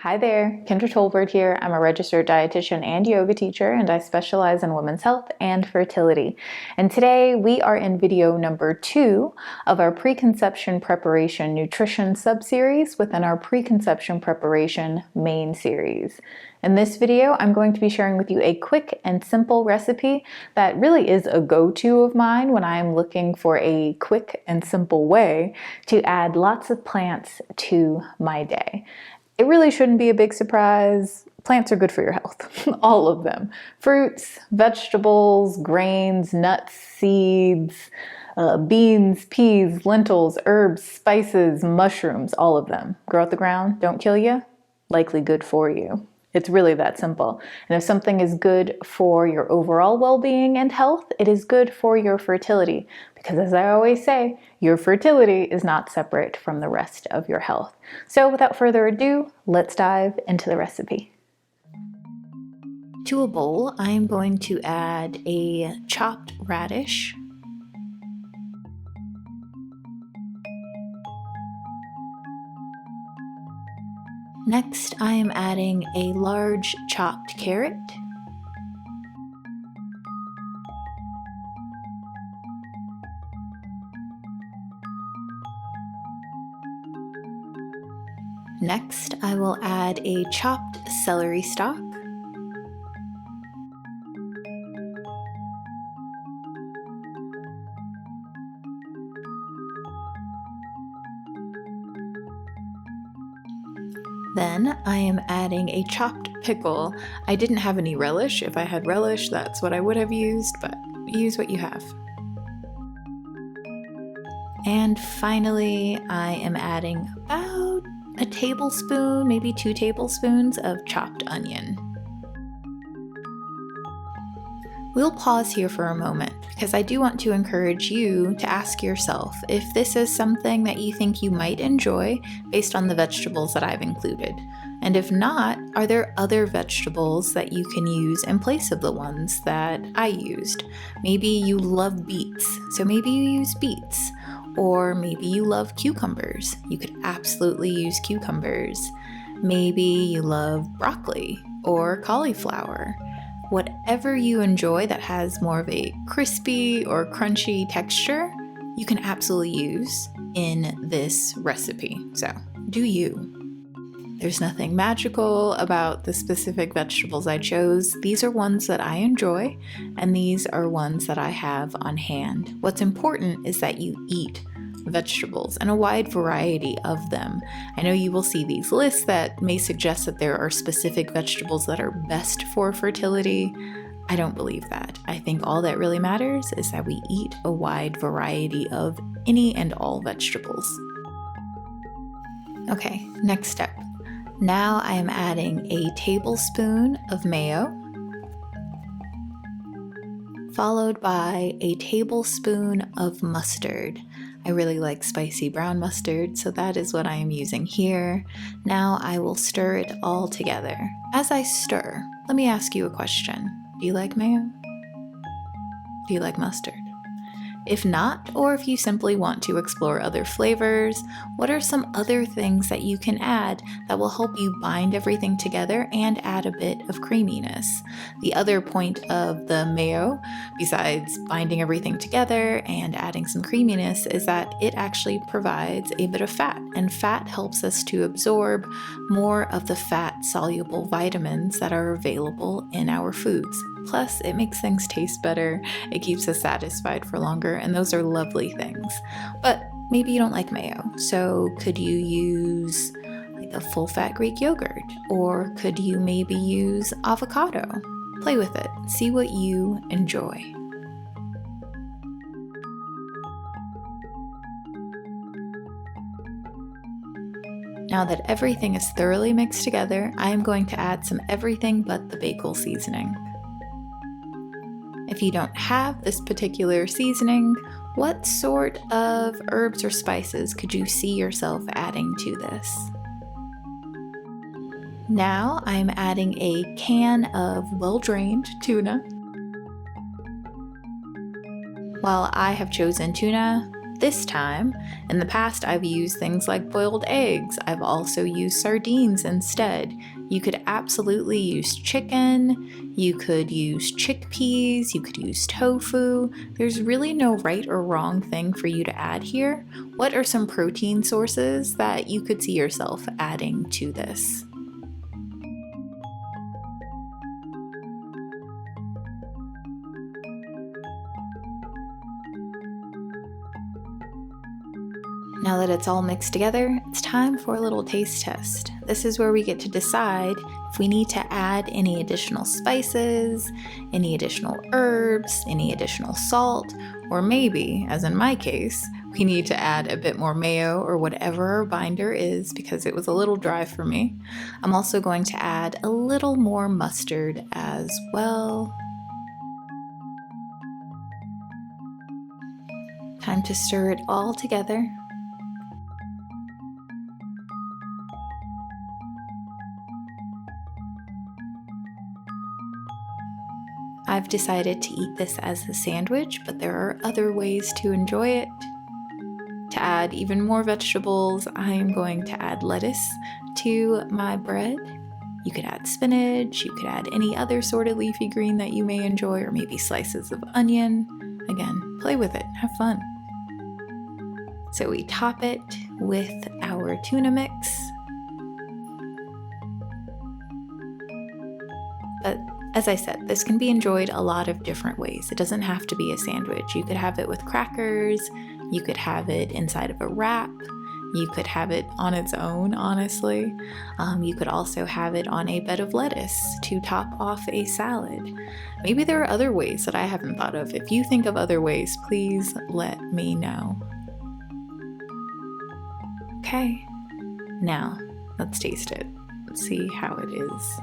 Hi there, Kendra Tolbert here. I'm a registered dietitian and yoga teacher, and I specialize in women's health and fertility. And today we are in video number 2 of our preconception preparation nutrition sub-series within our preconception preparation main series. In this video, I'm going to be sharing with you a quick and simple recipe that really is a go-to of mine when I'm looking for a quick and simple way to add lots of plants to my day. It really shouldn't be a big surprise. Plants are good for your health, all of them. Fruits, vegetables, grains, nuts, seeds, beans, peas, lentils, herbs, spices, mushrooms, all of them. Grow out the ground, don't kill you, likely good for you. It's really that simple. And if something is good for your overall well-being and health, it is good for your fertility. Because as I always say, your fertility is not separate from the rest of your health. So without further ado, let's dive into the recipe. To a bowl, I am going to add a chopped radish, next, I am adding a large chopped carrot, next, I will add a chopped celery stalk, then I am adding a chopped pickle. I didn't have any relish. If I had relish, that's what I would have used, but use what you have. And finally, I am adding about a tablespoon, maybe 2 tablespoons of chopped onion. We'll pause here for a moment because I do want to encourage you to ask yourself if this is something that you think you might enjoy based on the vegetables that I've included. And if not, are there other vegetables that you can use in place of the ones that I used? Maybe you love beets, so maybe you use beets. Or maybe you love cucumbers. You could absolutely use cucumbers. Maybe you love broccoli or cauliflower. Whatever you enjoy that has more of a crispy or crunchy texture, you can absolutely use in this recipe. So, do you. There's nothing magical about the specific vegetables I chose. These are ones that I enjoy, and these are ones that I have on hand. What's important is that you eat vegetables and a wide variety of them. I know you will see these lists that may suggest that there are specific vegetables that are best for fertility. I don't believe that. I think all that really matters is that we eat a wide variety of any and all vegetables. Okay, next step. Now I am adding a tablespoon of mayo, followed by a tablespoon of mustard. I really like spicy brown mustard, so that is what I am using here. Now I will stir it all together. As I stir, let me ask you a question. Do you like mayo? Do you like mustard? If not, or if you simply want to explore other flavors, what are some other things that you can add that will help you bind everything together and add a bit of creaminess? The other point of the mayo, besides binding everything together and adding some creaminess, is that it actually provides a bit of fat, and fat helps us to absorb more of the fat-soluble vitamins that are available in our foods. Plus, it makes things taste better, it keeps us satisfied for longer, and those are lovely things. But maybe you don't like mayo, so could you use like a full-fat Greek yogurt? Or could you maybe use avocado? Play with it, see what you enjoy. Now that everything is thoroughly mixed together, I am going to add some everything but the bagel seasoning. If you don't have this particular seasoning, what sort of herbs or spices could you see yourself adding to this? Now I'm adding a can of well-drained tuna. While I have chosen tuna, this time. In the past, I've used things like boiled eggs. I've also used sardines instead. You could absolutely use chicken, you could use chickpeas, you could use tofu. There's really no right or wrong thing for you to add here. What are some protein sources that you could see yourself adding to this? Now that it's all mixed together, it's time for a little taste test. This is where we get to decide if we need to add any additional spices, any additional herbs, any additional salt, or maybe, as in my case, we need to add a bit more mayo or whatever our binder is because it was a little dry for me. I'm also going to add a little more mustard as well. Time to stir it all together. I've decided to eat this as a sandwich, but there are other ways to enjoy it. To add even more vegetables, I am going to add lettuce to my bread. You could add spinach, you could add any other sort of leafy green that you may enjoy, or maybe slices of onion. Again, play with it, have fun. So we top it with our tuna mix. But as I said, this can be enjoyed a lot of different ways. It doesn't have to be a sandwich. You could have it with crackers, you could have it inside of a wrap, you could have it on its own, honestly. You could also have it on a bed of lettuce to top off a salad. Maybe there are other ways that I haven't thought of. If you think of other ways, please let me know. Okay, now let's taste it. Let's see how it is.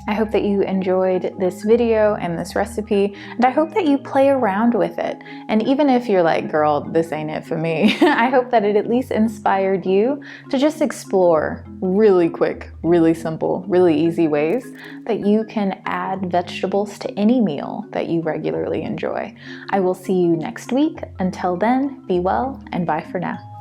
I hope that you enjoyed this video and this recipe, and I hope that you play around with it. And even if you're like, girl, this ain't it for me, I hope that it at least inspired you to just explore really quick, really simple, really easy ways that you can add vegetables to any meal that you regularly enjoy. I will see you next week. Until then, be well and bye for now.